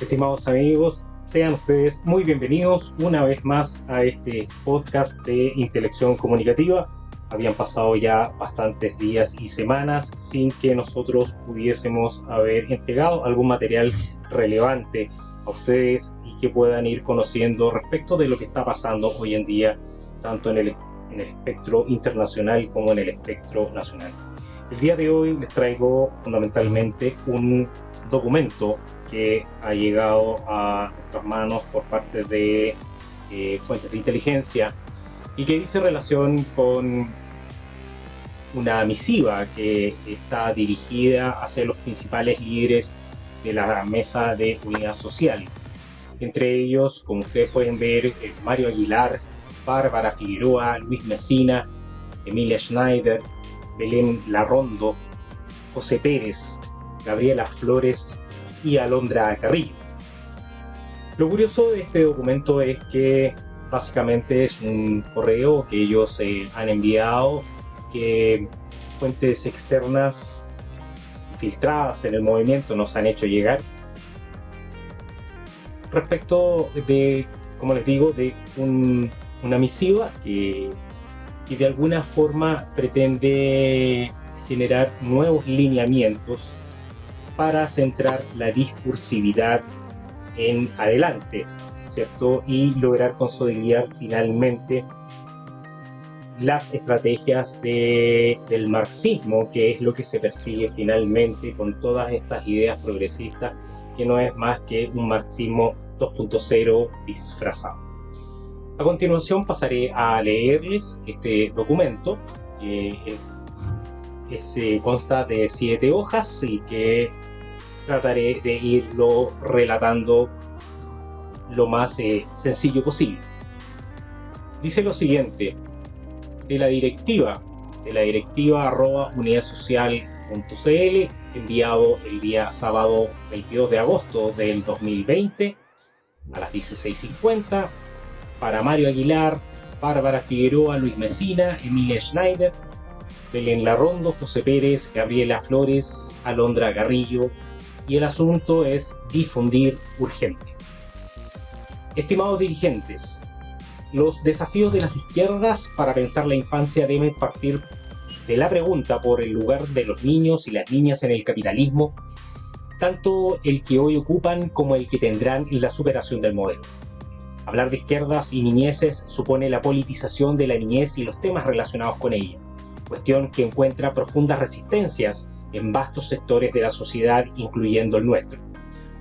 Estimados amigos, sean ustedes muy bienvenidos una vez más a este podcast de Intelección Comunicativa. Habían pasado ya bastantes días y semanas sin que nosotros pudiésemos haber entregado algún material relevante a ustedes y que puedan ir conociendo respecto de lo que está pasando hoy en día, tanto en el espectro internacional como en el espectro nacional. El día de hoy les traigo fundamentalmente un documento que ha llegado a nuestras manos por parte de fuentes de inteligencia y que dice relación con una misiva que está dirigida hacia los principales líderes de la mesa de unidad social. Entre ellos, como ustedes pueden ver, Mario Aguilar, Bárbara Figueroa, Luis Messina, Emilia Schneider, Belén Larrondo, José Pérez, Gabriela Flores y Alondra Carrillo. Lo curioso de este documento es que básicamente es un correo que ellos han enviado, que fuentes externas filtradas en el movimiento nos han hecho llegar respecto de, como les digo, de una misiva que de alguna forma pretende generar nuevos lineamientos para centrar la discursividad en adelante, ¿cierto? Y lograr consolidar finalmente las estrategias del marxismo, que es lo que se persigue finalmente con todas estas ideas progresistas, que no es más que un marxismo 2.0 disfrazado. A continuación pasaré a leerles este documento, que consta de 7 hojas y que trataré de irlo relatando lo más sencillo posible. Dice lo siguiente: de la directiva @unidadsocial.cl, enviado el día sábado 22 de agosto del 2020 a las 16:50, para Mario Aguilar, Bárbara Figueroa, Luis Messina, Emilia Schneider, Belén Larrondo, José Pérez, Gabriela Flores, Alondra Carrillo, y el asunto es difundir urgente. Estimados dirigentes, los desafíos de las izquierdas para pensar la infancia deben partir de la pregunta por el lugar de los niños y las niñas en el capitalismo, tanto el que hoy ocupan como el que tendrán en la superación del modelo. Hablar de izquierdas y niñeces supone la politización de la niñez y los temas relacionados con ella, cuestión que encuentra profundas resistencias en vastos sectores de la sociedad, incluyendo el nuestro.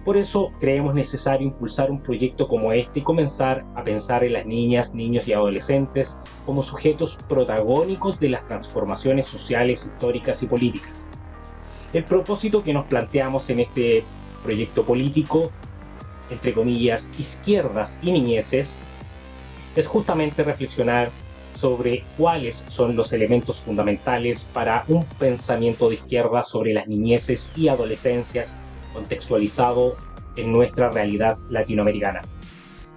Por eso creemos necesario impulsar un proyecto como este y comenzar a pensar en las niñas, niños y adolescentes como sujetos protagónicos de las transformaciones sociales, históricas y políticas. El propósito que nos planteamos en este proyecto político, entre comillas, izquierdas y niñeces, es justamente reflexionar sobre cuáles son los elementos fundamentales para un pensamiento de izquierda sobre las niñeces y adolescencias contextualizado en nuestra realidad latinoamericana.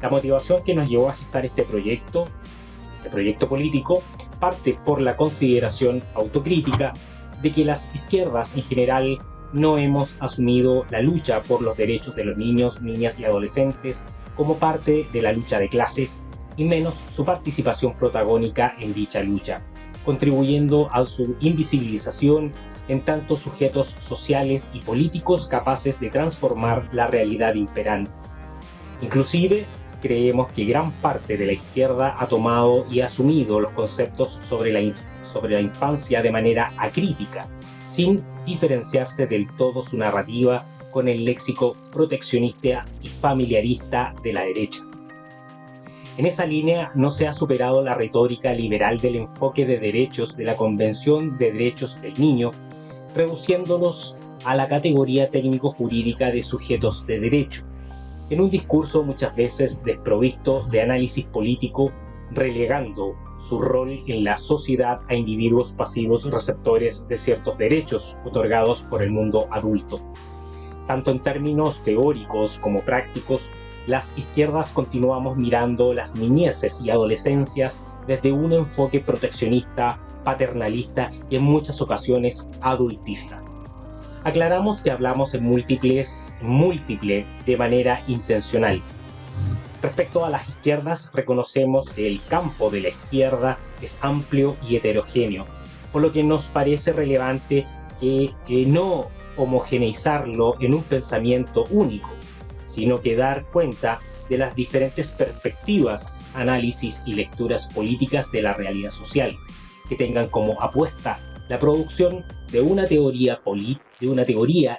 La motivación que nos llevó a gestar este proyecto político, parte por la consideración autocrítica de que las izquierdas en general no hemos asumido la lucha por los derechos de los niños, niñas y adolescentes como parte de la lucha de clases, y menos su participación protagónica en dicha lucha, contribuyendo a su invisibilización en tanto sujetos sociales y políticos capaces de transformar la realidad imperante. Inclusive, creemos que gran parte de la izquierda ha tomado y asumido los conceptos sobre la infancia de manera acrítica, sin diferenciarse del todo su narrativa con el léxico proteccionista y familiarista de la derecha. En esa línea no se ha superado la retórica liberal del enfoque de derechos de la Convención de Derechos del Niño, reduciéndolos a la categoría técnico-jurídica de sujetos de derecho, en un discurso muchas veces desprovisto de análisis político, relegando su rol en la sociedad a individuos pasivos receptores de ciertos derechos otorgados por el mundo adulto. Tanto en términos teóricos como prácticos, las izquierdas continuamos mirando las niñeces y adolescencias desde un enfoque proteccionista, paternalista y en muchas ocasiones adultista. Aclaramos que hablamos en múltiple de manera intencional. Respecto a las izquierdas, reconocemos que el campo de la izquierda es amplio y heterogéneo, por lo que nos parece relevante que no homogeneizarlo en un pensamiento único, sino que dar cuenta de las diferentes perspectivas, análisis y lecturas políticas de la realidad social, que tengan como apuesta la producción de una teoría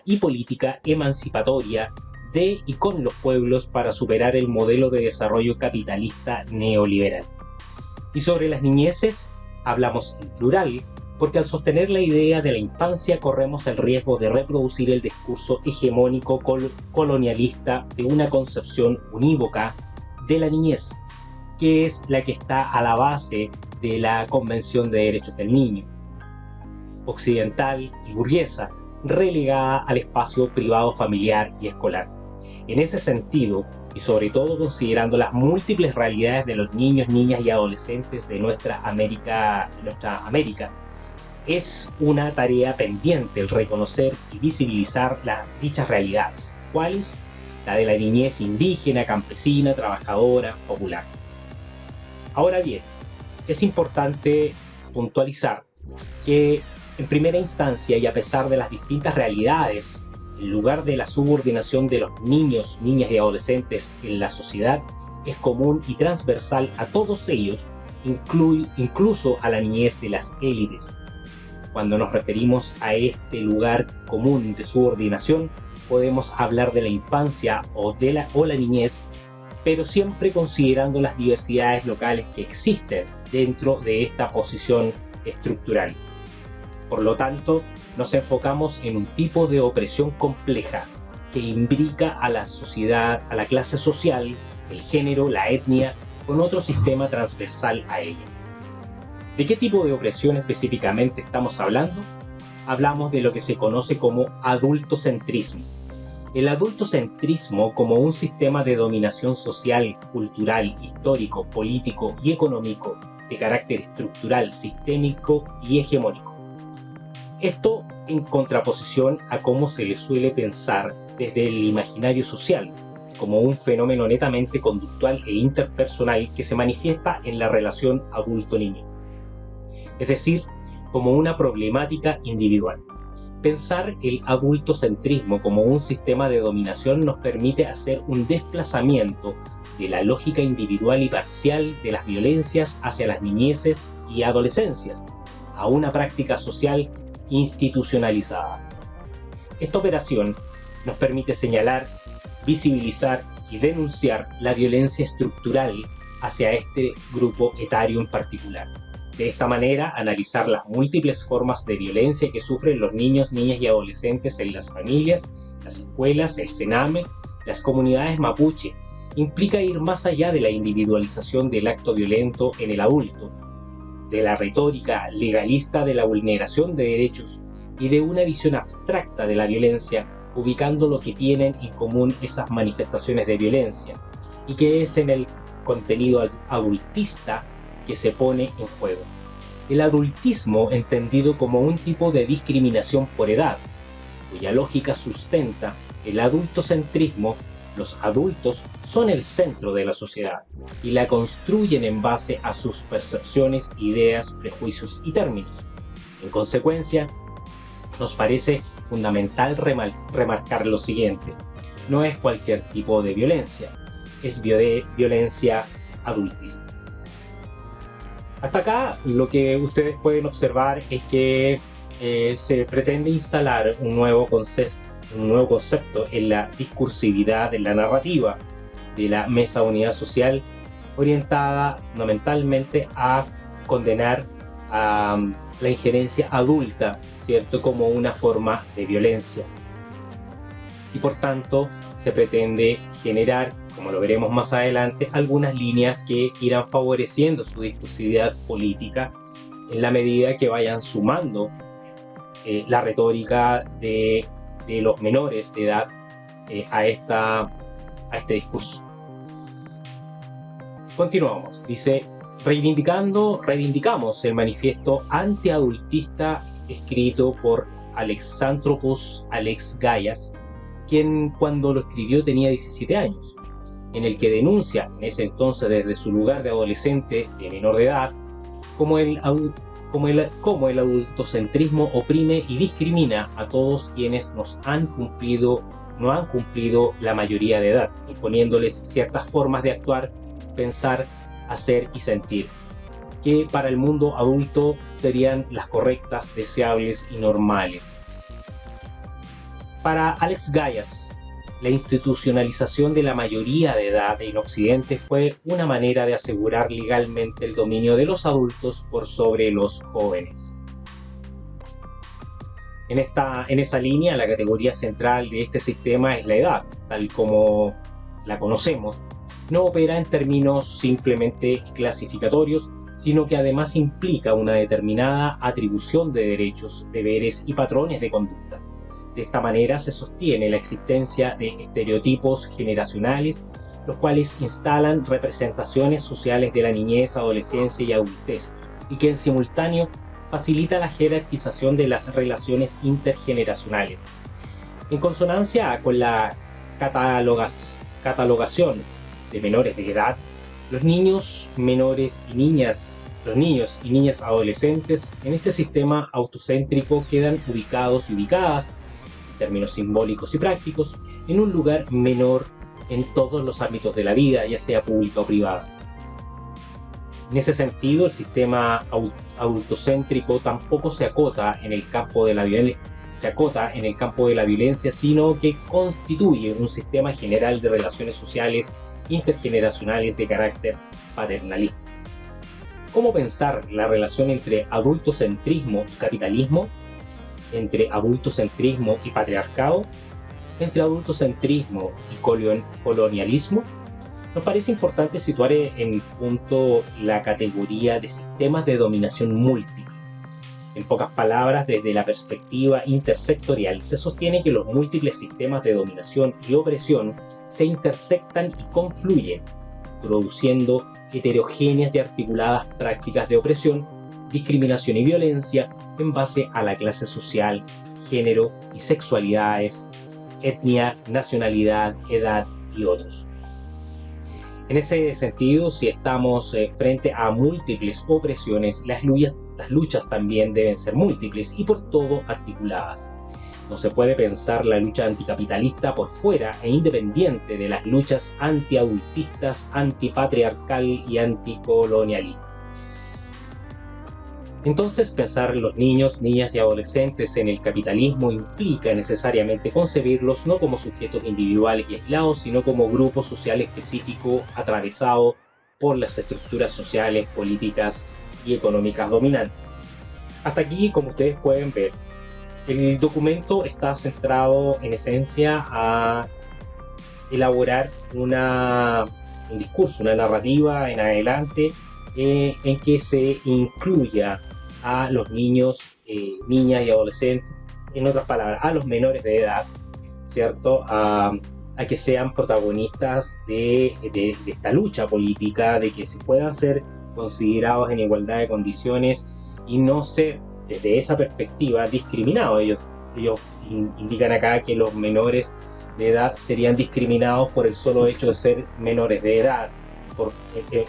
y política emancipatoria de y con los pueblos para superar el modelo de desarrollo capitalista neoliberal. Y sobre las niñeces, hablamos en plural, porque al sostener la idea de la infancia corremos el riesgo de reproducir el discurso hegemónico colonialista de una concepción unívoca de la niñez, que es la que está a la base de la Convención de Derechos del Niño, occidental y burguesa, relegada al espacio privado, familiar y escolar. En ese sentido, y sobre todo considerando las múltiples realidades de los niños, niñas y adolescentes de nuestra América, es una tarea pendiente el reconocer y visibilizar dichas realidades, ¿cuáles? La de la niñez indígena, campesina, trabajadora, popular. Ahora bien, es importante puntualizar que en primera instancia y a pesar de las distintas realidades, el lugar de la subordinación de los niños, niñas y adolescentes en la sociedad es común y transversal a todos ellos, incluso a la niñez de las élites. Cuando nos referimos a este lugar común de subordinación, podemos hablar de la infancia o la niñez, pero siempre considerando las diversidades locales que existen dentro de esta posición estructural. Por lo tanto, nos enfocamos en un tipo de opresión compleja que imbrica a la sociedad, a la clase social, el género, la etnia, con otro sistema transversal a ella. ¿De qué tipo de opresión específicamente estamos hablando? Hablamos de lo que se conoce como adultocentrismo. El adultocentrismo como un sistema de dominación social, cultural, histórico, político y económico de carácter estructural, sistémico y hegemónico. Esto en contraposición a cómo se le suele pensar desde el imaginario social, como un fenómeno netamente conductual e interpersonal que se manifiesta en la relación adulto-niño. Es decir, como una problemática individual. Pensar el adultocentrismo como un sistema de dominación nos permite hacer un desplazamiento de la lógica individual y parcial de las violencias hacia las niñeces y adolescencias, a una práctica social institucionalizada. Esta operación nos permite señalar, visibilizar y denunciar la violencia estructural hacia este grupo etario en particular. De esta manera, analizar las múltiples formas de violencia que sufren los niños, niñas y adolescentes en las familias, las escuelas, el Sename, las comunidades mapuche, implica ir más allá de la individualización del acto violento en el adulto, de la retórica legalista de la vulneración de derechos y de una visión abstracta de la violencia, ubicando lo que tienen en común esas manifestaciones de violencia, y que es en el contenido adultista que se pone en juego. El adultismo entendido como un tipo de discriminación por edad, cuya lógica sustenta el adultocentrismo. Los adultos son el centro de la sociedad y la construyen en base a sus percepciones, ideas, prejuicios y términos. En consecuencia, nos parece fundamental remarcar lo siguiente: no es cualquier tipo de violencia, es violencia adultista. Hasta acá lo que ustedes pueden observar es que se pretende instalar un nuevo concepto en la discursividad, en la narrativa de la Mesa de Unidad Social, orientada fundamentalmente a condenar a la injerencia adulta, ¿cierto?, como una forma de violencia. Y por tanto se pretende generar, como lo veremos más adelante, algunas líneas que irán favoreciendo su discursividad política en la medida que vayan sumando la retórica de los menores de edad a este discurso. Continuamos. Dice: reivindicamos el manifiesto antiadultista escrito por Alexandros Alex Gaias, quien cuando lo escribió tenía 17 años, en el que denuncia en ese entonces desde su lugar de adolescente de menor de edad cómo el adultocentrismo oprime y discrimina a todos quienes no han cumplido la mayoría de edad, imponiéndoles ciertas formas de actuar, pensar, hacer y sentir, que para el mundo adulto serían las correctas, deseables y normales. Para Alex Gaias, la institucionalización de la mayoría de edad en Occidente fue una manera de asegurar legalmente el dominio de los adultos por sobre los jóvenes. En esa línea, la categoría central de este sistema es la edad, tal como la conocemos. No opera en términos simplemente clasificatorios, sino que además implica una determinada atribución de derechos, deberes y patrones de conducta. De esta manera se sostiene la existencia de estereotipos generacionales, los cuales instalan representaciones sociales de la niñez, adolescencia y adultez, y que en simultáneo facilita la jerarquización de las relaciones intergeneracionales. En consonancia con la catalogación de menores de edad, los niños y niñas adolescentes en este sistema autocéntrico quedan ubicados y ubicadas, en términos simbólicos y prácticos, en un lugar menor en todos los ámbitos de la vida, ya sea pública o privada. En ese sentido, el sistema adultocéntrico tampoco se acota en el campo de la violencia, sino que constituye un sistema general de relaciones sociales intergeneracionales de carácter paternalista. ¿Cómo pensar la relación entre adultocentrismo y capitalismo? ¿Entre adultocentrismo y patriarcado? ¿Entre adultocentrismo y colonialismo? Nos parece importante situar en punto la categoría de sistemas de dominación múltiple. En pocas palabras, desde la perspectiva intersectorial, se sostiene que los múltiples sistemas de dominación y opresión se intersectan y confluyen, produciendo heterogéneas y articuladas prácticas de opresión, discriminación y violencia en base a la clase social, género y sexualidades, etnia, nacionalidad, edad y otros. En ese sentido, si estamos frente a múltiples opresiones, las luchas también deben ser múltiples y por todo articuladas. No se puede pensar la lucha anticapitalista por fuera e independiente de las luchas antiadultistas, antipatriarcal y anticolonialistas. Entonces, pensar en los niños, niñas y adolescentes en el capitalismo implica necesariamente concebirlos no como sujetos individuales y aislados, sino como grupo social específico atravesado por las estructuras sociales, políticas y económicas dominantes. Hasta aquí, como ustedes pueden ver, el documento está centrado en esencia a elaborar un discurso, una narrativa en adelante en que se incluya a los niños, niñas y adolescentes, en otras palabras, a los menores de edad, ¿cierto? A que sean protagonistas de esta lucha política, de que se puedan ser considerados en igualdad de condiciones y no ser, desde esa perspectiva, discriminados. Ellos indican acá que los menores de edad serían discriminados por el solo hecho de ser menores de edad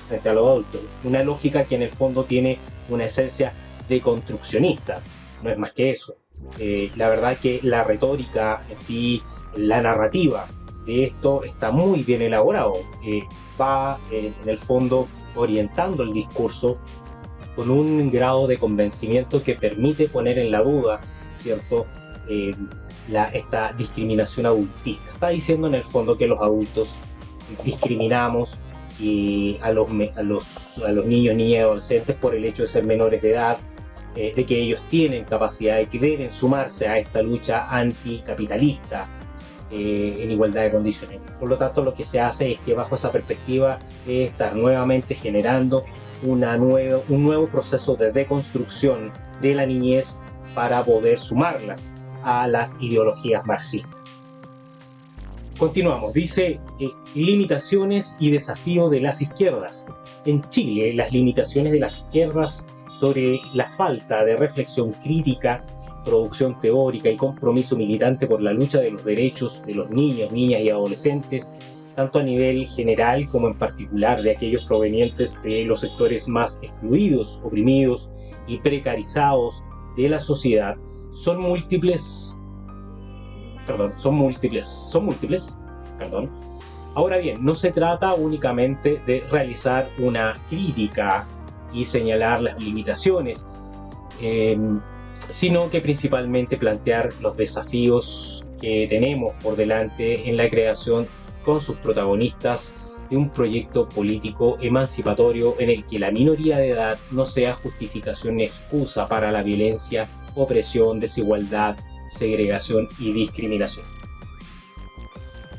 frente a los adultos. Una lógica que en el fondo tiene una esencia deconstruccionista, no es más que eso. La verdad que la retórica en sí, la narrativa de esto está muy bien elaborado. Va en el fondo orientando el discurso con un grado de convencimiento que permite poner en la duda, ¿cierto?, esta discriminación adultista. Está diciendo en el fondo que los adultos discriminamos a los niños, niñas y adolescentes por el hecho de ser menores de edad, de que ellos tienen capacidad, de que deben sumarse a esta lucha anticapitalista en igualdad de condiciones. Por lo tanto, lo que se hace es que bajo esa perspectiva es estar nuevamente generando un nuevo proceso de deconstrucción de la niñez para poder sumarlas a las ideologías marxistas. Continuamos, dice, limitaciones y desafío de las izquierdas. En Chile, las limitaciones de las izquierdas sobre la falta de reflexión crítica producción teórica y compromiso militante por la lucha de los derechos de los niños, niñas y adolescentes, tanto a nivel general como en particular de aquellos provenientes de los sectores más excluidos, oprimidos y precarizados de la sociedad, son múltiples. Ahora bien, no se trata únicamente de realizar una crítica y señalar las limitaciones, sino que principalmente plantear los desafíos que tenemos por delante en la creación con sus protagonistas de un proyecto político emancipatorio en el que la minoría de edad no sea justificación ni excusa para la violencia, opresión, desigualdad, segregación y discriminación.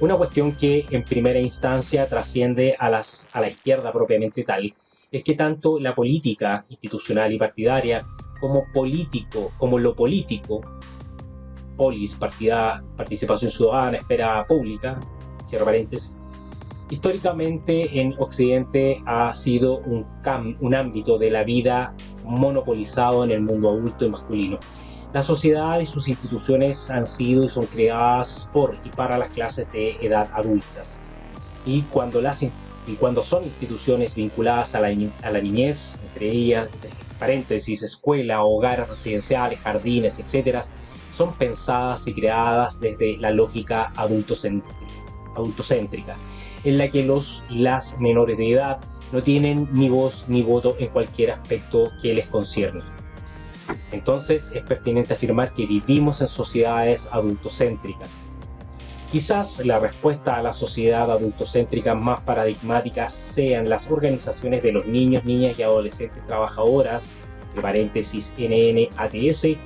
Una cuestión que en primera instancia trasciende a la izquierda propiamente tal es que tanto la política institucional y partidaria como lo político, polis, participación ciudadana, esfera pública, cierro paréntesis, históricamente en Occidente ha sido un ámbito de la vida monopolizado en el mundo adulto y masculino. La sociedad y sus instituciones han sido y son creadas por y para las clases de edad adultas. Y cuando son instituciones vinculadas a la niñez, entre ellas, paréntesis, escuela, hogares residenciales, jardines, etc., son pensadas y creadas desde la lógica adultocéntrica, en la que las menores de edad no tienen ni voz ni voto en cualquier aspecto que les concierne. Entonces es pertinente afirmar que vivimos en sociedades adultocéntricas. Quizás la respuesta a la sociedad adultocéntrica más paradigmática sean las organizaciones de los niños, niñas y adolescentes trabajadoras, entre paréntesis NNATS,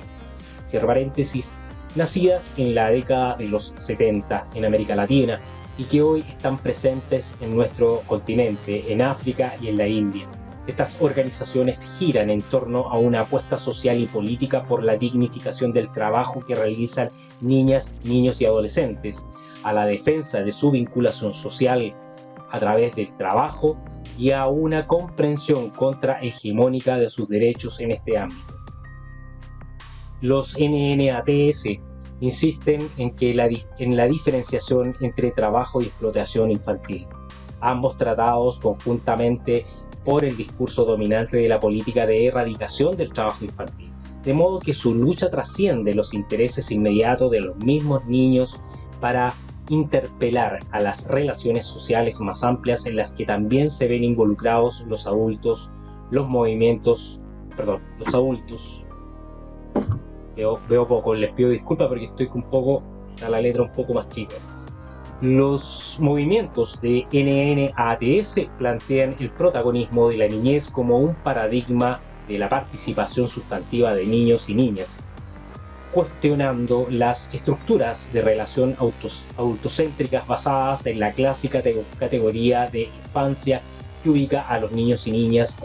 cierro paréntesis, nacidas en la década de los 70 en América Latina y que hoy están presentes en nuestro continente, en África y en la India. Estas organizaciones giran en torno a una apuesta social y política por la dignificación del trabajo que realizan niñas, niños y adolescentes, a la defensa de su vinculación social a través del trabajo y a una comprensión contrahegemónica de sus derechos en este ámbito. Los NNATS insisten en la diferenciación entre trabajo y explotación infantil, ambos tratados conjuntamente por el discurso dominante de la política de erradicación del trabajo infantil, de modo que su lucha trasciende los intereses inmediatos de los mismos niños para interpelar a las relaciones sociales más amplias en las que también se ven involucrados los adultos. Veo poco, les pido disculpas porque estoy a la letra un poco más chica. Los movimientos de NNATS plantean el protagonismo de la niñez como un paradigma de la participación sustantiva de niños y niñas, cuestionando las estructuras de relación adultocéntricas basadas en la clásica categoría de infancia que ubica a los niños y niñas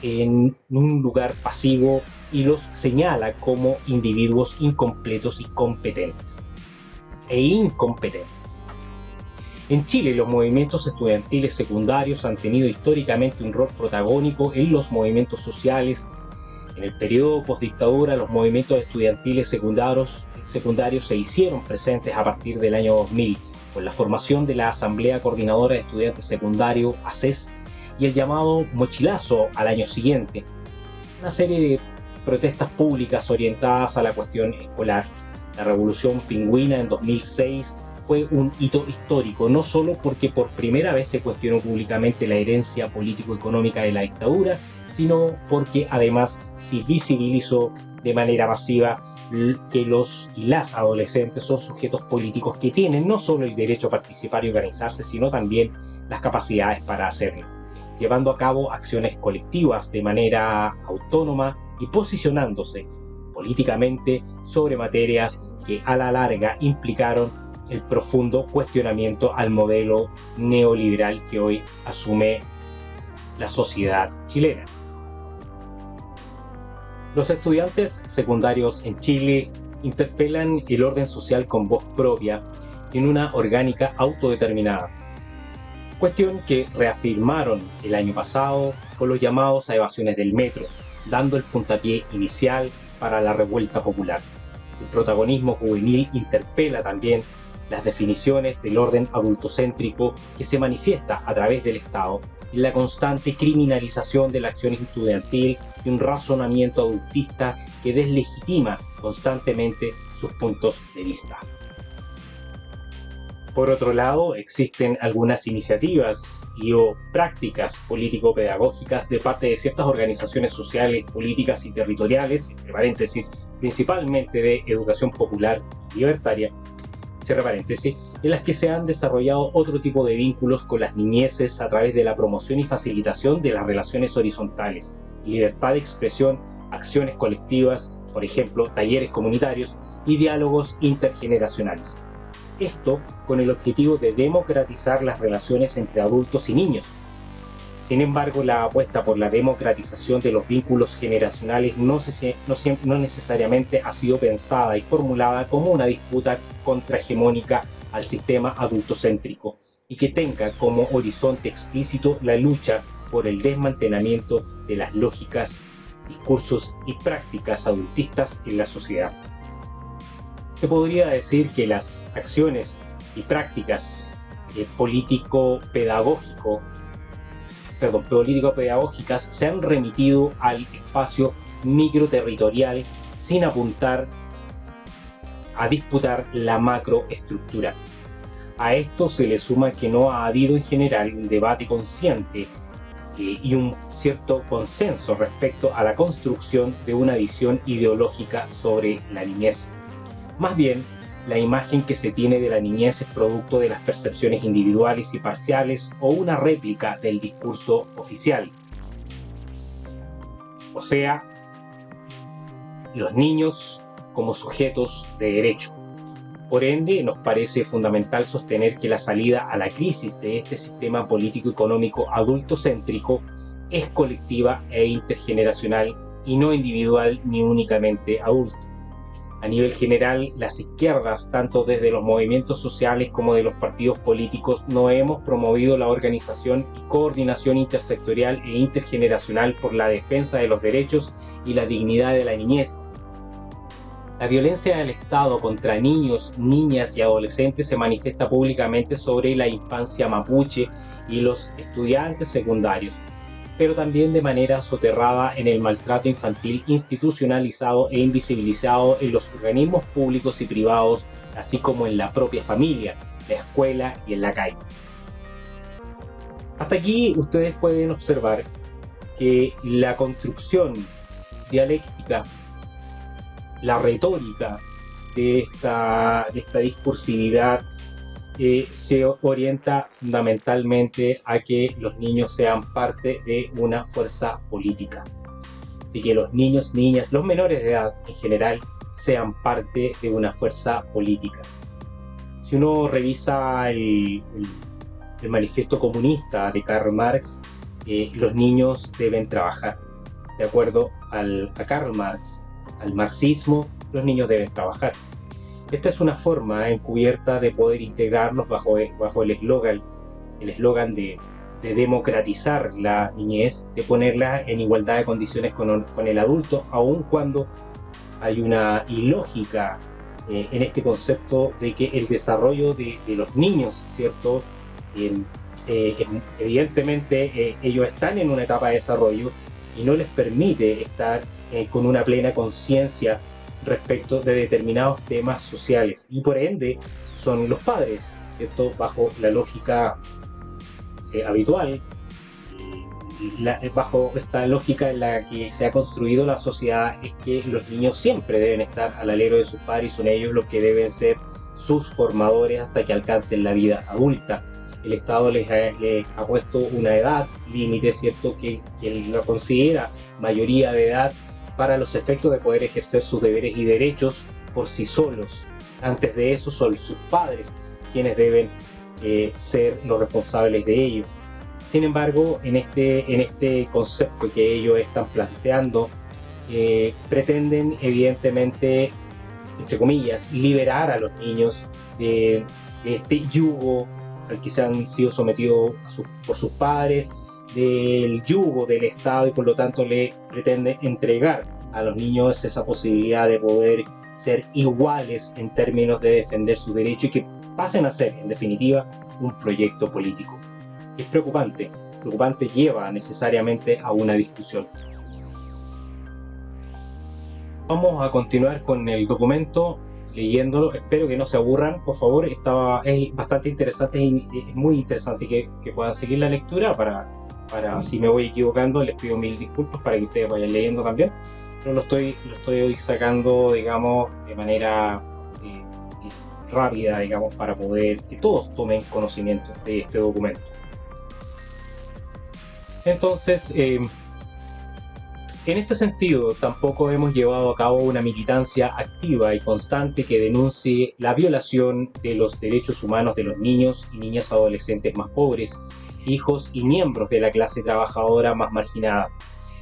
en un lugar pasivo y los señala como individuos incompletos y incompetentes. En Chile, los movimientos estudiantiles secundarios han tenido históricamente un rol protagónico en los movimientos sociales. En el periodo postdictadura, los movimientos estudiantiles secundarios se hicieron presentes a partir del año 2000, con la formación de la Asamblea Coordinadora de Estudiantes Secundarios, ACES, y el llamado mochilazo al año siguiente. Una serie de protestas públicas orientadas a la cuestión escolar. La Revolución Pingüina en 2006 fue un hito histórico, no solo porque por primera vez se cuestionó públicamente la herencia político-económica de la dictadura, sino porque además se visibilizó de manera masiva que los y las adolescentes son sujetos políticos que tienen no solo el derecho a participar y organizarse, sino también las capacidades para hacerlo, llevando a cabo acciones colectivas de manera autónoma y posicionándose políticamente sobre materias que a la larga implicaron el profundo cuestionamiento al modelo neoliberal que hoy asume la sociedad chilena. Los estudiantes secundarios en Chile interpelan el orden social con voz propia en una orgánica autodeterminada, cuestión que reafirmaron el año pasado con los llamados a evasiones del metro, dando el puntapié inicial para la revuelta popular. El protagonismo juvenil interpela también las definiciones del orden adultocéntrico que se manifiesta a través del Estado en la constante criminalización de la acción estudiantil y un razonamiento adultista que deslegitima constantemente sus puntos de vista. Por otro lado, existen algunas iniciativas o prácticas político-pedagógicas de parte de ciertas organizaciones sociales, políticas y territoriales, entre paréntesis, principalmente de educación popular y libertaria, cierre paréntesis, en las que se han desarrollado otro tipo de vínculos con las niñeces a través de la promoción y facilitación de las relaciones horizontales, libertad de expresión, acciones colectivas, por ejemplo, talleres comunitarios y diálogos intergeneracionales. Esto con el objetivo de democratizar las relaciones entre adultos y niños. Sin embargo, la apuesta por la democratización de los vínculos generacionales no necesariamente ha sido pensada y formulada como una disputa contrahegemónica al sistema adultocéntrico y que tenga como horizonte explícito la lucha por el desmantelamiento de las lógicas, discursos y prácticas adultistas en la sociedad. Se podría decir que las acciones y prácticas político-pedagógicas se han remitido al espacio microterritorial sin apuntar a disputar la macroestructura. A esto se le suma que no ha habido en general un debate consciente y un cierto consenso respecto a la construcción de una visión ideológica sobre la niñez. Más bien, la imagen que se tiene de la niñez es producto de las percepciones individuales y parciales o una réplica del discurso oficial. O sea, los niños como sujetos de derecho. Por ende, nos parece fundamental sostener que la salida a la crisis de este sistema político-económico adultocéntrico es colectiva e intergeneracional y no individual ni únicamente adulto. A nivel general, las izquierdas, tanto desde los movimientos sociales como de los partidos políticos, no hemos promovido la organización y coordinación intersectorial e intergeneracional por la defensa de los derechos y la dignidad de la niñez. La violencia del Estado contra niños, niñas y adolescentes se manifiesta públicamente sobre la infancia mapuche y los estudiantes secundarios, pero también de manera soterrada en el maltrato infantil institucionalizado e invisibilizado en los organismos públicos y privados, así como en la propia familia, la escuela y en la calle. Hasta aquí ustedes pueden observar que la construcción dialéctica, la retórica de esta discursividad se orienta fundamentalmente a que los niños sean parte de una fuerza política, de que los niños, niñas, los menores de edad en general sean parte de una fuerza política. Si uno revisa el manifiesto comunista de Karl Marx, los niños deben trabajar. De acuerdo a Karl Marx, al marxismo, los niños deben trabajar. Esta es una forma encubierta de poder integrarlos bajo el eslogan de democratizar la niñez, de ponerla en igualdad de condiciones con el adulto, aun cuando hay una ilógica en este concepto de que el desarrollo de los niños, ¿cierto? Evidentemente ellos están en una etapa de desarrollo y no les permite estar con una plena conciencia respecto de determinados temas sociales, y por ende son los padres, ¿cierto? Bajo la lógica habitual, bajo esta lógica en la que se ha construido la sociedad, es que los niños siempre deben estar al alero de sus padres y son ellos los que deben ser sus formadores hasta que alcancen la vida adulta. El Estado les ha puesto una edad límite, ¿cierto? Que lo considera mayoría de edad para los efectos de poder ejercer sus deberes y derechos por sí solos. Antes de eso son sus padres quienes deben ser los responsables de ello. Sin embargo, en este concepto que ellos están planteando, pretenden evidentemente, entre comillas, liberar a los niños de este yugo al que se han sido sometidos por sus padres, del yugo del Estado, y por lo tanto le pretende entregar a los niños esa posibilidad de poder ser iguales en términos de defender sus derechos y que pasen a ser, en definitiva, un proyecto político. Es preocupante, lleva necesariamente a una discusión. Vamos a continuar con el documento leyéndolo. Espero que no se aburran, por favor. Es bastante interesante, es muy interesante que puedan seguir la lectura. Para si me voy equivocando, les pido mil disculpas para que ustedes vayan leyendo también. Pero lo estoy hoy sacando, digamos, de manera rápida, digamos, para poder que todos tomen conocimiento de este documento. Entonces, en este sentido, tampoco hemos llevado a cabo una militancia activa y constante que denuncie la violación de los derechos humanos de los niños y niñas adolescentes más pobres, hijos y miembros de la clase trabajadora más marginada.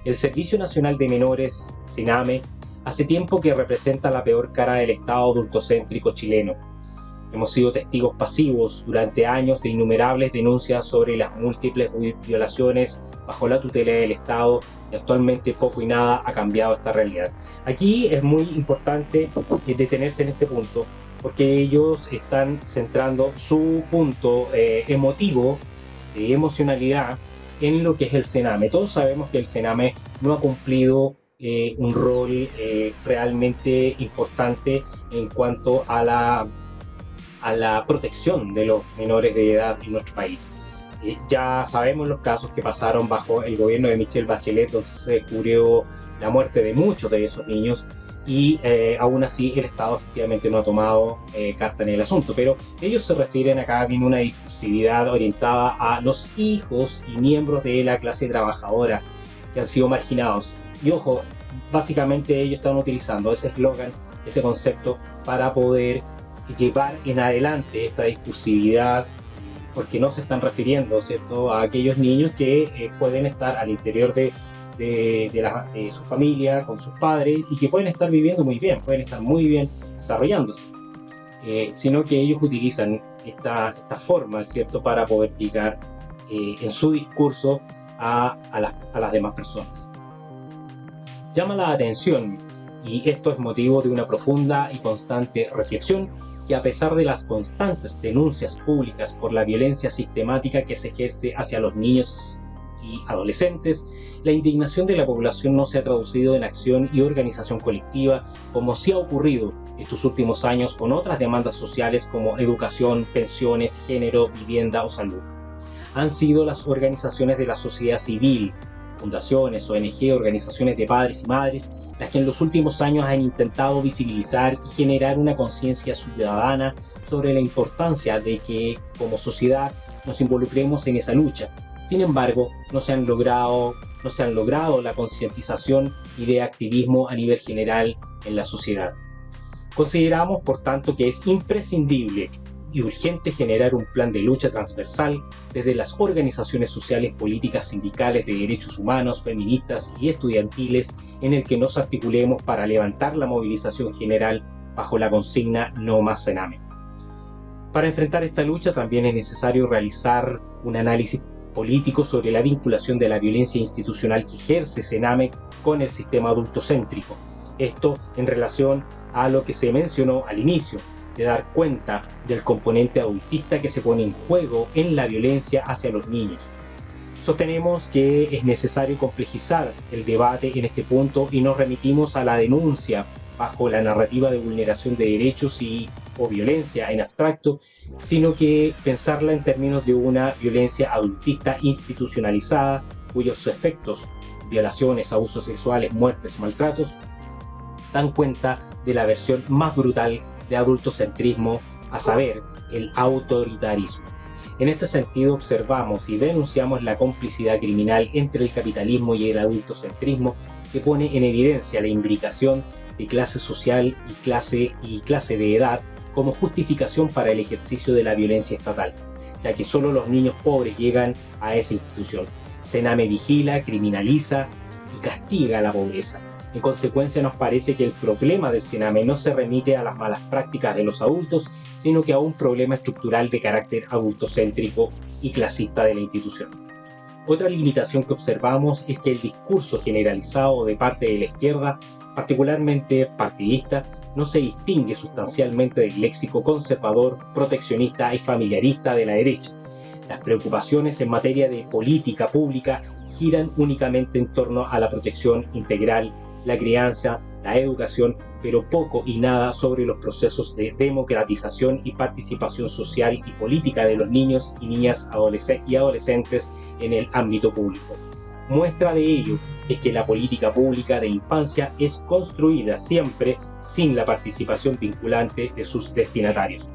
El Servicio Nacional de Menores, SENAME, hace tiempo que representa la peor cara del Estado adultocéntrico chileno. Hemos sido testigos pasivos durante años de innumerables denuncias sobre las múltiples violaciones bajo la tutela del Estado y actualmente poco y nada ha cambiado esta realidad. Aquí es muy importante detenerse en este punto porque ellos están centrando su punto emotivo, de emocionalidad, en lo que es el SENAME. Todos sabemos que el SENAME no ha cumplido un rol realmente importante en cuanto a la protección de los menores de edad en nuestro país. Ya sabemos los casos que pasaron bajo el gobierno de Michelle Bachelet, donde se descubrió la muerte de muchos de esos niños y aún así el Estado efectivamente no ha tomado carta en el asunto. Pero ellos se refieren acá en una discursividad orientada a los hijos y miembros de la clase trabajadora que han sido marginados. Y ojo, básicamente ellos están utilizando ese eslogan, ese concepto para poder llevar en adelante esta discursividad, porque no se están refiriendo, ¿cierto?, a aquellos niños que pueden estar al interior de su familia, con sus padres, y que pueden estar viviendo muy bien, pueden estar muy bien desarrollándose, sino que ellos utilizan esta forma, ¿cierto?, para poder llegar en su discurso a las demás personas. Llama la atención, y esto es motivo de una profunda y constante reflexión, que a pesar de las constantes denuncias públicas por la violencia sistemática que se ejerce hacia los niños y adolescentes, la indignación de la población no se ha traducido en acción y organización colectiva, como sí ha ocurrido estos últimos años con otras demandas sociales como educación, pensiones, género, vivienda o salud. Han sido las organizaciones de la sociedad civil, fundaciones, ONG, organizaciones de padres y madres, las que en los últimos años han intentado visibilizar y generar una conciencia ciudadana sobre la importancia de que como sociedad nos involucremos en esa lucha. Sin embargo, no se han logrado la concientización y de activismo a nivel general en la sociedad. Consideramos, por tanto, que es imprescindible y urgente generar un plan de lucha transversal desde las organizaciones sociales, políticas, sindicales, de derechos humanos, feministas y estudiantiles, en el que nos articulemos para levantar la movilización general bajo la consigna No más SENAME. Para enfrentar esta lucha también es necesario realizar un análisis político sobre la vinculación de la violencia institucional que ejerce SENAME con el sistema adultocéntrico. Esto en relación a lo que se mencionó al inicio, de dar cuenta del componente adultista que se pone en juego en la violencia hacia los niños. Sostenemos que es necesario complejizar el debate en este punto y nos remitimos a la denuncia bajo la narrativa de vulneración de derechos o violencia en abstracto, sino que pensarla en términos de una violencia adultista institucionalizada, cuyos efectos, violaciones, abusos sexuales, muertes, maltratos, dan cuenta de la versión más brutal de adultocentrismo, a saber, el autoritarismo. En este sentido observamos y denunciamos la complicidad criminal entre el capitalismo y el adultocentrismo, que pone en evidencia la imbricación de clase social y clase de edad como justificación para el ejercicio de la violencia estatal, ya que solo los niños pobres llegan a esa institución. SENAME vigila, criminaliza y castiga a la pobreza. En consecuencia, nos parece que el problema del SENAME no se remite a las malas prácticas de los adultos, sino que a un problema estructural de carácter adultocéntrico y clasista de la institución. Otra limitación que observamos es que el discurso generalizado de parte de la izquierda, particularmente partidista, no se distingue sustancialmente del léxico conservador, proteccionista y familiarista de la derecha. Las preocupaciones en materia de política pública giran únicamente en torno a la protección integral, la crianza, la educación, pero poco y nada sobre los procesos de democratización y participación social y política de los niños y niñas y adolescentes en el ámbito público. Muestra de ello es que la política pública de infancia es construida siempre sin la participación vinculante de sus destinatarios.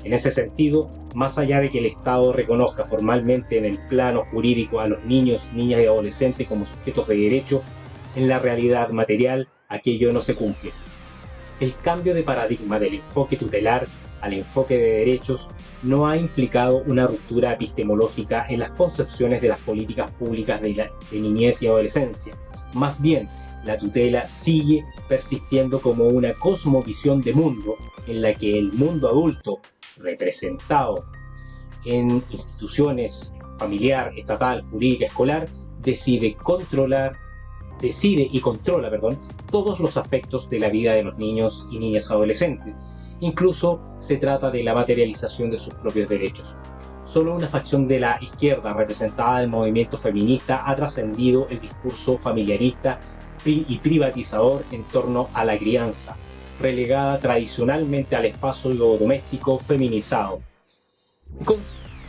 En ese sentido, más allá de que el Estado reconozca formalmente en el plano jurídico a los niños, niñas y adolescentes como sujetos de derecho, en la realidad material aquello no se cumple. El cambio de paradigma del enfoque tutelar al enfoque de derechos no ha implicado una ruptura epistemológica en las concepciones de las políticas públicas de niñez y adolescencia. Más bien, la tutela sigue persistiendo como una cosmovisión de mundo en la que el mundo adulto, representado en instituciones familiar, estatal, jurídica, escolar, decide y controla todos los aspectos de la vida de los niños y niñas adolescentes. Incluso se trata de la materialización de sus propios derechos. Solo una facción de la izquierda, representada en el movimiento feminista, ha trascendido el discurso familiarista y privatizador en torno a la crianza, relegada tradicionalmente al espacio doméstico feminizado,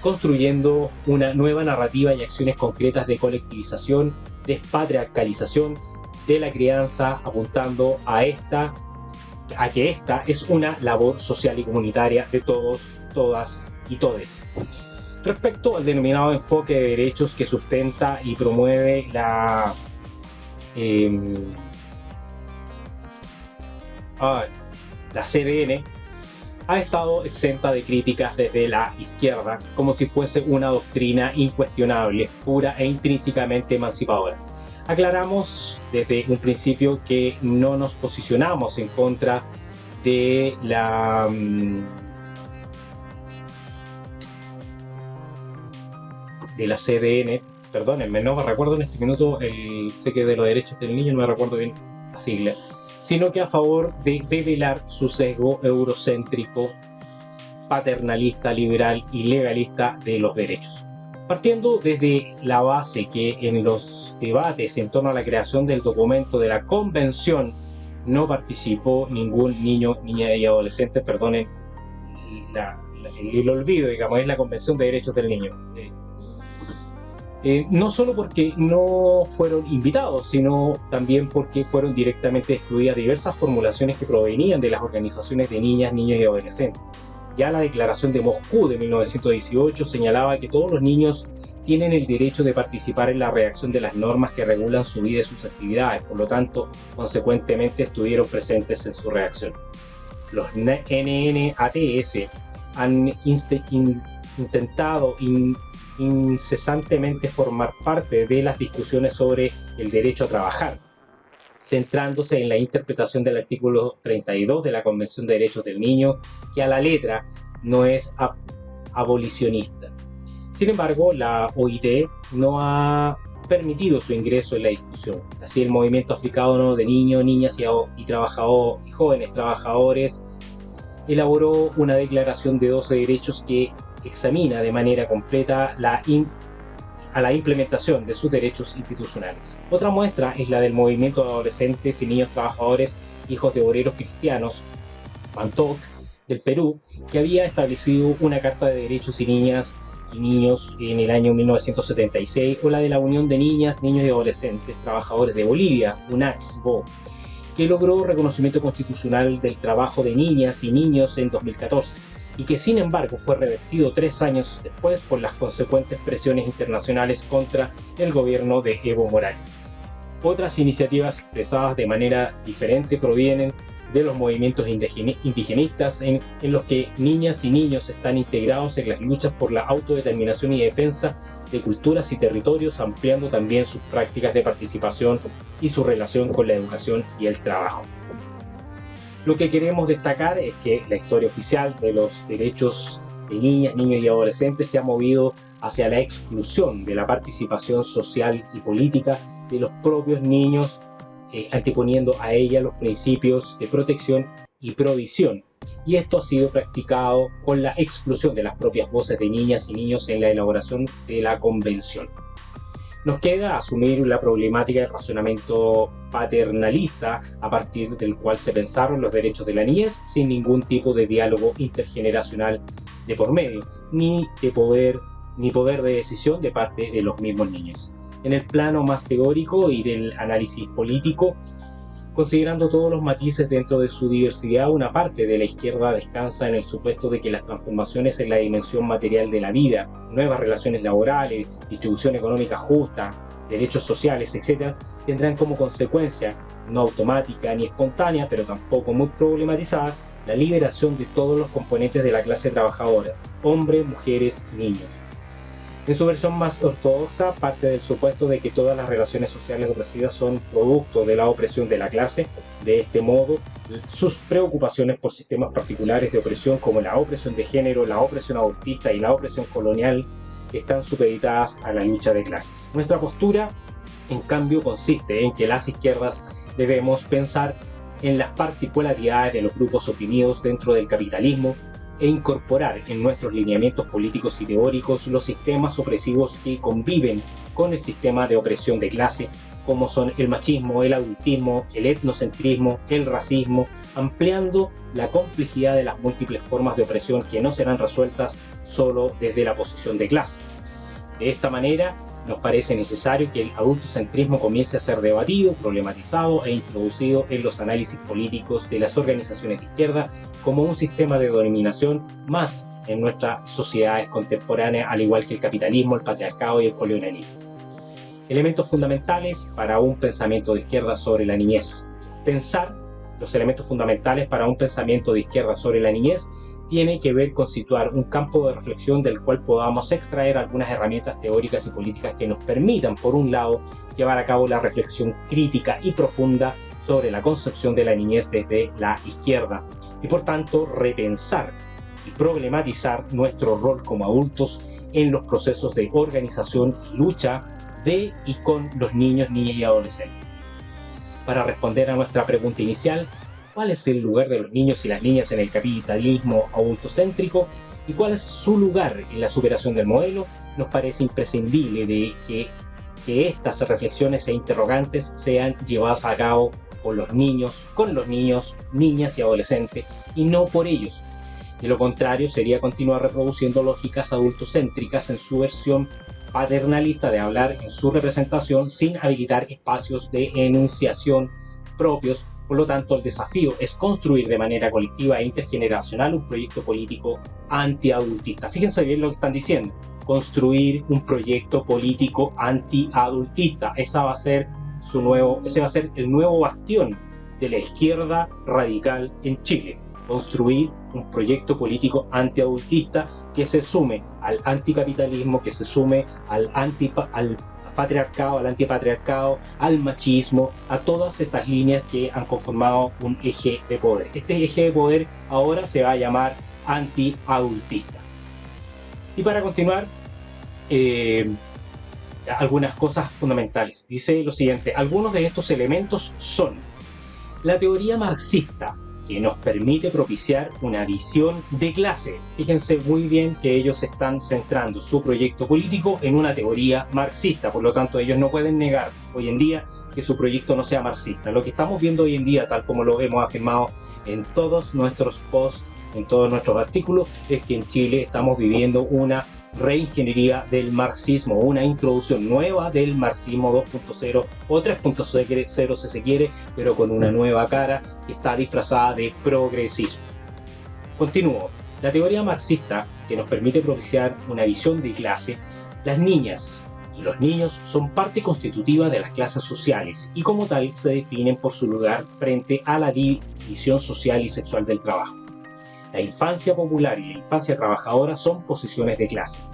construyendo una nueva narrativa y acciones concretas de colectivización, despatriarcalización de la crianza, apuntando a que esta es una labor social y comunitaria de todos, todas y todes. Respecto al denominado enfoque de derechos que sustenta y promueve la CDN, ha estado exenta de críticas desde la izquierda, como si fuese una doctrina incuestionable, pura e intrínsecamente emancipadora. Aclaramos desde un principio que no nos posicionamos en contra de la CDN, perdónenme, no me recuerdo en este minuto, sé que de los derechos del niño no me recuerdo bien la sigla, sino que a favor de develar su sesgo eurocéntrico, paternalista, liberal y legalista de los derechos. Partiendo desde la base que en los debates en torno a la creación del documento de la Convención no participó ningún niño, niña y adolescente, perdonen el olvido, digamos, es la Convención de Derechos del Niño. No solo porque no fueron invitados, sino también porque fueron directamente excluidas diversas formulaciones que provenían de las organizaciones de niñas, niños y adolescentes. Ya la Declaración de Moscú de 1918 señalaba que todos los niños tienen el derecho de participar en la redacción de las normas que regulan su vida y sus actividades, por lo tanto, consecuentemente estuvieron presentes en su redacción. Los NNATS han intentado incesantemente formar parte de las discusiones sobre el derecho a trabajar, centrándose en la interpretación del artículo 32 de la Convención de Derechos del Niño, que a la letra no es abolicionista. Sin embargo, la OIT no ha permitido su ingreso en la discusión. Así, el movimiento africano de niños, niñas y jóvenes trabajadores elaboró una declaración de 12 derechos que examina de manera completa a la implementación de sus derechos institucionales. Otra muestra es la del movimiento de adolescentes y niños trabajadores, hijos de obreros cristianos, MANTOC, del Perú, que había establecido una Carta de Derechos y Niñas y Niños en el año 1976, o la de la Unión de Niñas, Niños y Adolescentes Trabajadores de Bolivia, UNATSBO, que logró reconocimiento constitucional del trabajo de niñas y niños en 2014. Y que sin embargo fue revertido 3 años después por las consecuentes presiones internacionales contra el gobierno de Evo Morales. Otras iniciativas expresadas de manera diferente provienen de los movimientos indigenistas en los que niñas y niños están integrados en las luchas por la autodeterminación y defensa de culturas y territorios, ampliando también sus prácticas de participación y su relación con la educación y el trabajo. Lo que queremos destacar es que la historia oficial de los derechos de niñas, niños y adolescentes se ha movido hacia la exclusión de la participación social y política de los propios niños, anteponiendo a ella los principios de protección y provisión, y esto ha sido practicado con la exclusión de las propias voces de niñas y niños en la elaboración de la convención. Nos queda asumir la problemática del razonamiento paternalista a partir del cual se pensaron los derechos de la niñez sin ningún tipo de diálogo intergeneracional de por medio, ni poder de decisión de parte de los mismos niños. En el plano más teórico y del análisis político, considerando todos los matices dentro de su diversidad, una parte de la izquierda descansa en el supuesto de que las transformaciones en la dimensión material de la vida, nuevas relaciones laborales, distribución económica justa, derechos sociales, etc., tendrán como consecuencia, no automática ni espontánea, pero tampoco muy problematizada, la liberación de todos los componentes de la clase trabajadora, hombres, mujeres y niños. En su versión más ortodoxa, parte del supuesto de que todas las relaciones sociales opresivas son producto de la opresión de la clase. De este modo, sus preocupaciones por sistemas particulares de opresión como la opresión de género, la opresión abortista y la opresión colonial están supeditadas a la lucha de clases. Nuestra postura, en cambio, consiste en que las izquierdas debemos pensar en las particularidades de los grupos oprimidos dentro del capitalismo, e incorporar en nuestros lineamientos políticos y teóricos los sistemas opresivos que conviven con el sistema de opresión de clase, como son el machismo, el adultismo, el etnocentrismo, el racismo, ampliando la complejidad de las múltiples formas de opresión que no serán resueltas solo desde la posición de clase. De esta manera, nos parece necesario que el adultocentrismo comience a ser debatido, problematizado e introducido en los análisis políticos de las organizaciones de izquierda como un sistema de dominación más en nuestras sociedades contemporáneas, al igual que el capitalismo, el patriarcado y el colonialismo. Elementos fundamentales para un pensamiento de izquierda sobre la niñez. Pensar los elementos fundamentales para un pensamiento de izquierda sobre la niñez tiene que ver con situar un campo de reflexión del cual podamos extraer algunas herramientas teóricas y políticas que nos permitan, por un lado, llevar a cabo la reflexión crítica y profunda sobre la concepción de la niñez desde la izquierda y, por tanto, repensar y problematizar nuestro rol como adultos en los procesos de organización y lucha de y con los niños, niñas y adolescentes. Para responder a nuestra pregunta inicial, ¿cuál es el lugar de los niños y las niñas en el capitalismo adultocéntrico y cuál es su lugar en la superación del modelo? Nos parece imprescindible de que estas reflexiones e interrogantes sean llevadas a cabo con los niños, niñas y adolescentes, y no por ellos. De lo contrario, sería continuar reproduciendo lógicas adultocéntricas en su versión paternalista de hablar en su representación sin habilitar espacios de enunciación propios. Por lo tanto, el desafío es construir de manera colectiva e intergeneracional un proyecto político antiadultista. Fíjense bien lo que están diciendo. Construir un proyecto político antiadultista. Ese va a ser el nuevo bastión de la izquierda radical en Chile. Construir un proyecto político antiadultista que se sume al anticapitalismo, que se sume al patriarcado, al antipatriarcado, al machismo, a todas estas líneas que han conformado un eje de poder. Este eje de poder ahora se va a llamar antiadultista. Y para continuar, algunas cosas fundamentales. Dice lo siguiente: algunos de estos elementos son la teoría marxista, que nos permite propiciar una visión de clase. Fíjense muy bien que ellos están centrando su proyecto político en una teoría marxista, por lo tanto ellos no pueden negar hoy en día que su proyecto no sea marxista. Lo que estamos viendo hoy en día, tal como lo hemos afirmado en todos nuestros posts, en todos nuestros artículos, es que en Chile estamos viviendo una reingeniería del marxismo, una introducción nueva del marxismo 2.0 o 3.0 si se quiere, pero con una nueva cara que está disfrazada de progresismo. Continúo. La teoría marxista, que nos permite propiciar una visión de clase, las niñas y los niños son parte constitutiva de las clases sociales y como tal se definen por su lugar frente a la división social y sexual del trabajo. La infancia popular y la infancia trabajadora son posiciones de clase.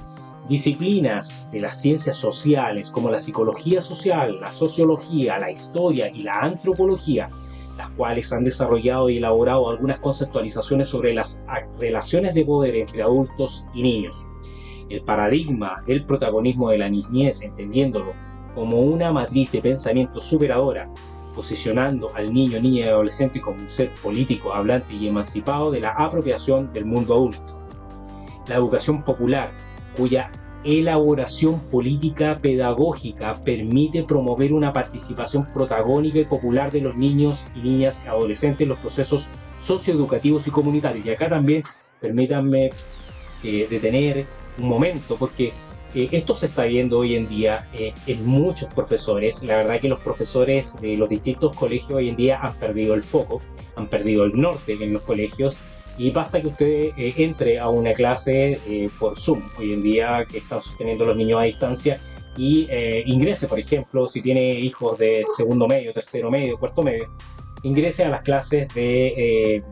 Disciplinas de las ciencias sociales como la psicología social, la sociología, la historia y la antropología, las cuales han desarrollado y elaborado algunas conceptualizaciones sobre las relaciones de poder entre adultos y niños. El paradigma del protagonismo de la niñez, entendiéndolo como una matriz de pensamiento superadora posicionando al niño, niña y adolescente como un ser político, hablante y emancipado de la apropiación del mundo adulto. La educación popular, cuya elaboración política pedagógica permite promover una participación protagónica y popular de los niños y niñas y adolescentes en los procesos socioeducativos y comunitarios. Y acá también permítanme detener un momento, porque esto se está viendo hoy en día en muchos profesores. La verdad que los profesores de los distintos colegios hoy en día han perdido el foco, han perdido el norte en los colegios, y basta que usted entre a una clase por Zoom hoy en día que están sosteniendo los niños a distancia y ingrese, por ejemplo, si tiene hijos de segundo medio, tercero medio, cuarto medio, ingrese a las clases de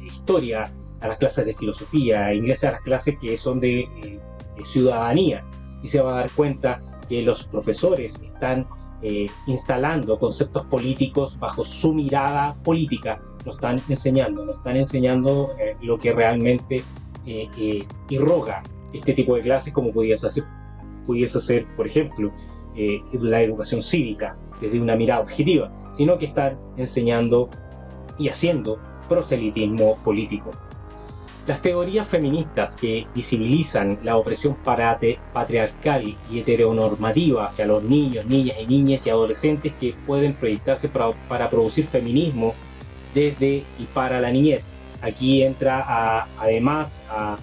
historia, a las clases de filosofía, ingrese a las clases que son de ciudadanía, y se va a dar cuenta que los profesores están instalando conceptos políticos bajo su mirada política. No están enseñando lo que realmente irroga este tipo de clases, como pudiese ser, por ejemplo, la educación cívica desde una mirada objetiva, sino que están enseñando y haciendo proselitismo político. Las teorías feministas que visibilizan la opresión patriarcal y heteronormativa hacia los niños, niñas y adolescentes que pueden proyectarse para producir feminismo desde y para la niñez. Aquí entra además a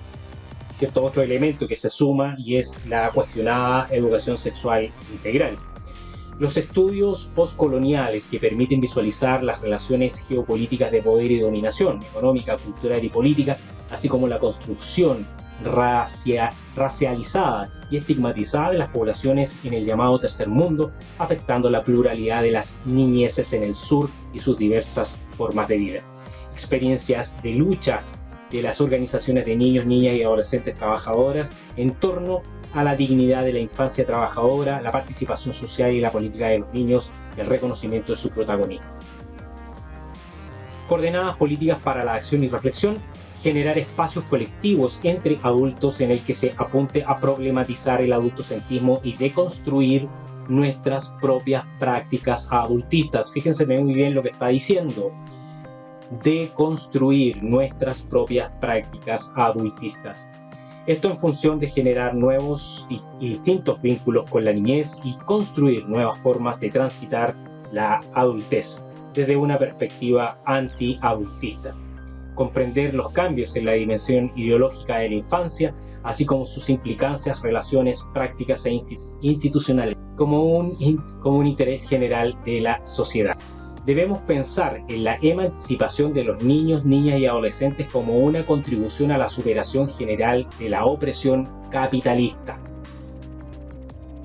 cierto otro elemento que se suma, y es la cuestionada educación sexual integral. Los estudios postcoloniales que permiten visualizar las relaciones geopolíticas de poder y dominación, económica, cultural y política, así como la construcción racializada y estigmatizada de las poblaciones en el llamado tercer mundo, afectando la pluralidad de las niñeces en el sur y sus diversas formas de vida. Experiencias de lucha de las organizaciones de niños, niñas y adolescentes trabajadoras en torno a la dignidad de la infancia trabajadora, la participación social y la política de los niños, y el reconocimiento de su protagonismo. Coordenadas políticas para la acción y reflexión: generar espacios colectivos entre adultos en el que se apunte a problematizar el adultocentrismo y deconstruir nuestras propias prácticas adultistas. Fíjense muy bien lo que está diciendo: deconstruir nuestras propias prácticas adultistas. Esto en función de generar nuevos y distintos vínculos con la niñez y construir nuevas formas de transitar la adultez desde una perspectiva anti-adultista. Comprender los cambios en la dimensión ideológica de la infancia, así como sus implicancias, relaciones, prácticas e institucionales, como un interés general de la sociedad. Debemos pensar en la emancipación de los niños, niñas y adolescentes como una contribución a la superación general de la opresión capitalista.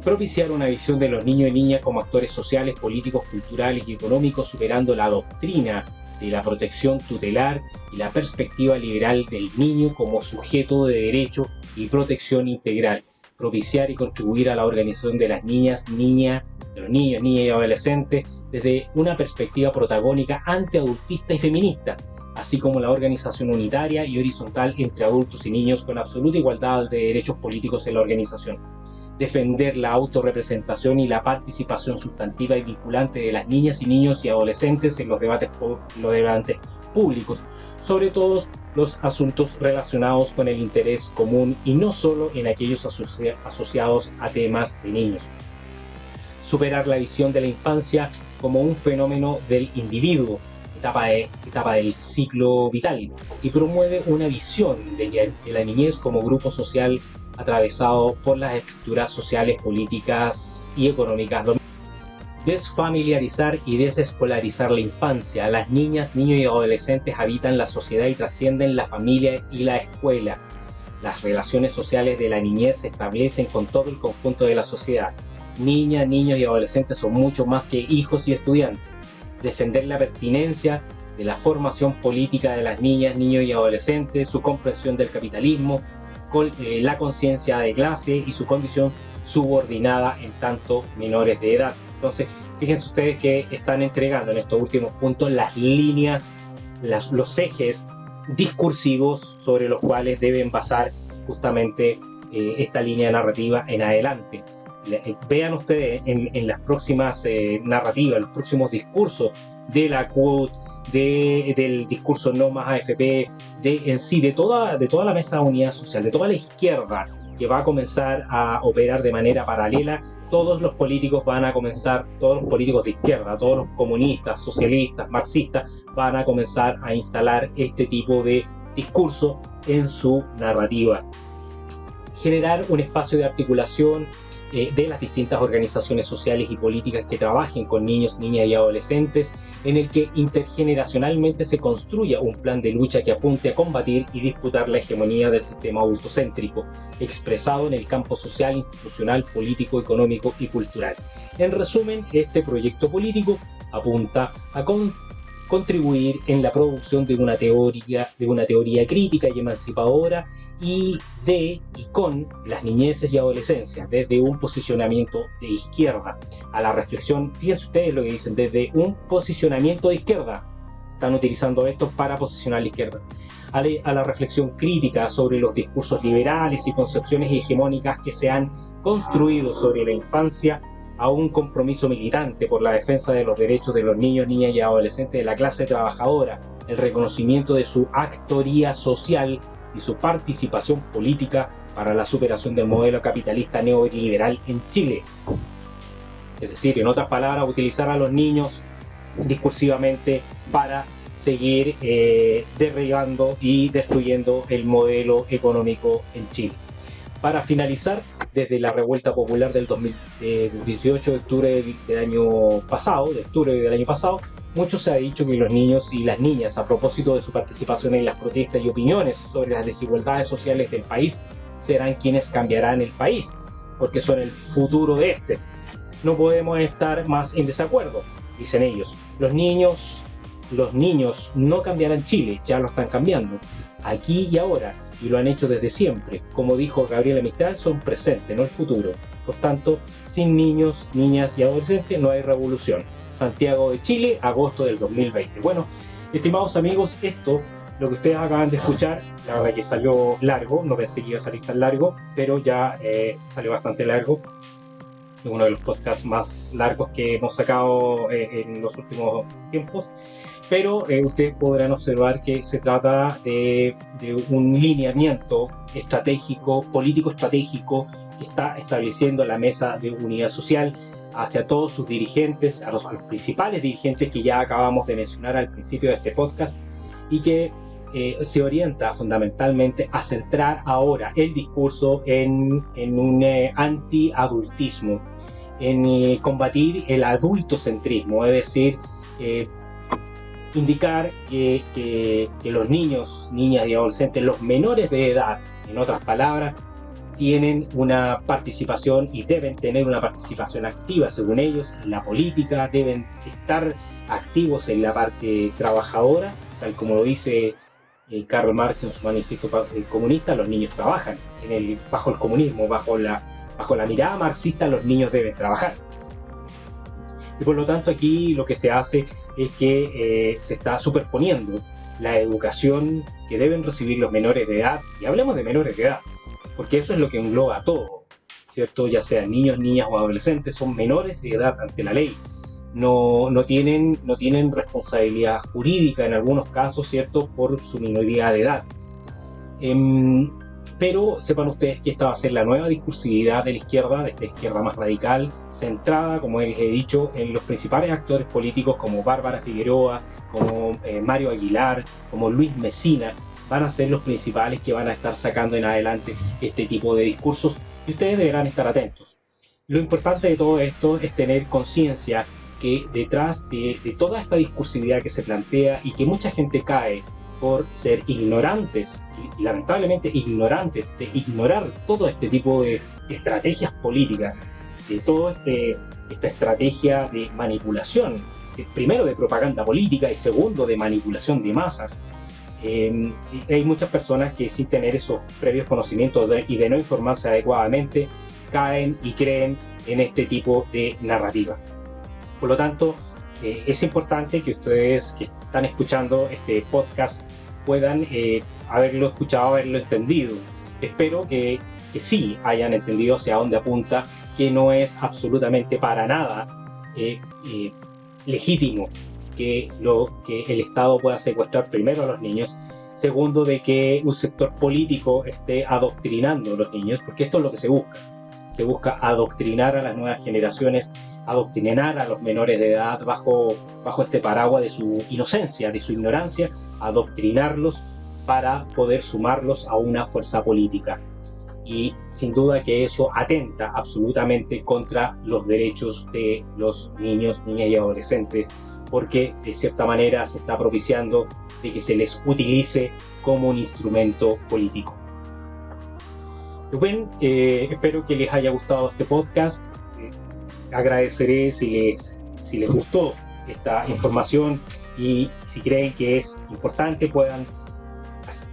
Propiciar una visión de los niños y niñas como actores sociales, políticos, culturales y económicos, superando la doctrina de la protección tutelar y la perspectiva liberal del niño como sujeto de derecho y protección integral. Propiciar y contribuir a la organización de las niñas, de los niños, niñas y adolescentes desde una perspectiva protagónica antiadultista y feminista, así como la organización unitaria y horizontal entre adultos y niños con absoluta igualdad de derechos políticos en la organización. Defender la autorrepresentación y la participación sustantiva y vinculante de las niñas y niños y adolescentes en los debates públicos, sobre todos los asuntos relacionados con el interés común y no solo en aquellos asociados a temas de niños. Superar la visión de la infancia como un fenómeno del individuo, etapa del ciclo vital, y promueve una visión de la niñez como grupo social atravesado por las estructuras sociales, políticas y económicas. Desfamiliarizar y desescolarizar la infancia. Las niñas, niños y adolescentes habitan la sociedad y trascienden la familia y la escuela. Las relaciones sociales de la niñez se establecen con todo el conjunto de la sociedad. Niñas, niños y adolescentes son mucho más que hijos y estudiantes. Defender la pertinencia de la formación política de las niñas, niños y adolescentes, su comprensión del capitalismo, la conciencia de clase y su condición subordinada en tanto menores de edad. Entonces, fíjense ustedes que están entregando en estos últimos puntos las líneas, los ejes discursivos sobre los cuales deben basar justamente esta línea narrativa en adelante. vean ustedes en las próximas narrativas, los próximos discursos de la CUT, del discurso No Más AFP, de toda la mesa de unidad social, de toda la izquierda que va a comenzar a operar de manera paralela. Todos los políticos van a comenzar, todos los políticos de izquierda, todos los comunistas, socialistas, marxistas, van a comenzar a instalar este tipo de discurso en su narrativa. Generar un espacio de articulación de las distintas organizaciones sociales y políticas que trabajen con niños, niñas y adolescentes, en el que intergeneracionalmente se construya un plan de lucha que apunte a combatir y disputar la hegemonía del sistema adultocéntrico, expresado en el campo social, institucional, político, económico y cultural. En resumen, este proyecto político apunta a contribuir en la producción de una teoría crítica y emancipadora y con las niñeces y adolescencias, desde un posicionamiento de izquierda a la reflexión. Fíjense ustedes lo que dicen, desde un posicionamiento de izquierda, están utilizando esto para posicionar a la izquierda, a la reflexión crítica sobre los discursos liberales y concepciones hegemónicas que se han construido sobre la infancia, a un compromiso militante por la defensa de los derechos de los niños, niñas y adolescentes de la clase trabajadora, el reconocimiento de su actoría social y su participación política para la superación del modelo capitalista neoliberal en Chile. Es decir, en otras palabras, utilizar a los niños discursivamente para seguir derribando y destruyendo el modelo económico en Chile. Para finalizar, desde la revuelta popular del 18 de octubre del año pasado, mucho se ha dicho que los niños y las niñas, a propósito de su participación en las protestas y opiniones sobre las desigualdades sociales del país, serán quienes cambiarán el país, porque son el futuro de este. No podemos estar más en desacuerdo, dicen ellos. Los niños no cambiarán Chile, ya lo están cambiando, aquí y ahora, y lo han hecho desde siempre. Como dijo Gabriela Mistral, son presente, no el futuro. Por tanto, sin niños, niñas y adolescentes no hay revolución. Santiago de Chile, agosto del 2020. Bueno, estimados amigos, lo que ustedes acaban de escuchar, la verdad que salió largo, no pensé que iba a salir tan largo, pero ya salió bastante largo. Es uno de los podcasts más largos que hemos sacado en los últimos tiempos. Pero ustedes podrán observar que se trata de un lineamiento estratégico, político estratégico, que está estableciendo la mesa de unidad social hacia todos sus dirigentes, a los principales dirigentes que ya acabamos de mencionar al principio de este podcast, y que se orienta fundamentalmente a centrar ahora el discurso en un anti-adultismo, en combatir el adultocentrismo, es decir, indicar que los niños, niñas y adolescentes, los menores de edad, en otras palabras, tienen una participación y deben tener una participación activa, según ellos, en la política, deben estar activos en la parte trabajadora, tal como lo dice Karl Marx en su manifiesto comunista. Los niños trabajan bajo el comunismo, bajo la mirada marxista, los niños deben trabajar. Y por lo tanto aquí lo que se hace es que se está superponiendo la educación que deben recibir los menores de edad, y hablemos de menores de edad, porque eso es lo que engloba todo, ¿cierto? Ya sean niños, niñas o adolescentes, son menores de edad ante la ley. No tienen responsabilidad jurídica en algunos casos, ¿cierto?, por su minoría de edad. Pero sepan ustedes que esta va a ser la nueva discursividad de la izquierda, de esta izquierda más radical, centrada, como les he dicho, en los principales actores políticos como Bárbara Figueroa, como Mario Aguilar, como Luis Mesina. Van a ser los principales que van a estar sacando en adelante este tipo de discursos, y ustedes deberán estar atentos. Lo importante de todo esto es tener conciencia que detrás de toda esta discursividad que se plantea y que mucha gente cae por ser ignorantes, y lamentablemente ignorantes, de ignorar todo este tipo de estrategias políticas, de toda esta estrategia de manipulación, primero de propaganda política y segundo de manipulación de masas. Hay muchas personas que, sin tener esos previos conocimientos y de no informarse adecuadamente, caen y creen en este tipo de narrativas. Por lo tanto, es importante que ustedes que están escuchando este podcast puedan haberlo escuchado, haberlo entendido. Espero que que sí hayan entendido hacia dónde apunta, que no es absolutamente para nada legítimo que el Estado pueda secuestrar primero a los niños, segundo, de que un sector político esté adoctrinando a los niños, porque esto es lo que se busca. Se busca adoctrinar a las nuevas generaciones, adoctrinar a los menores de edad bajo este paraguas de su inocencia, de su ignorancia, adoctrinarlos para poder sumarlos a una fuerza política. Y sin duda que eso atenta absolutamente contra los derechos de los niños, niñas y adolescentes, porque de cierta manera se está propiciando de que se les utilice como un instrumento político. Bien, espero que les haya gustado este podcast. Agradeceré si les gustó esta información, y si creen que es importante puedan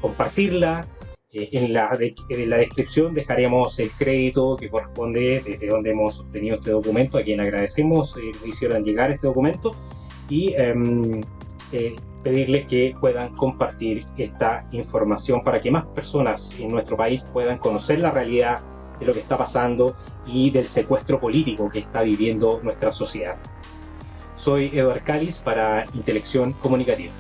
compartirla. En la descripción dejaremos el crédito que corresponde desde donde hemos obtenido este documento, a quien agradecemos nos hicieron llegar este documento, y pedirles que puedan compartir esta información para que más personas en nuestro país puedan conocer la realidad de lo que está pasando y del secuestro político que está viviendo nuestra sociedad. Soy Eduard Cáliz para Intelección Comunicativa.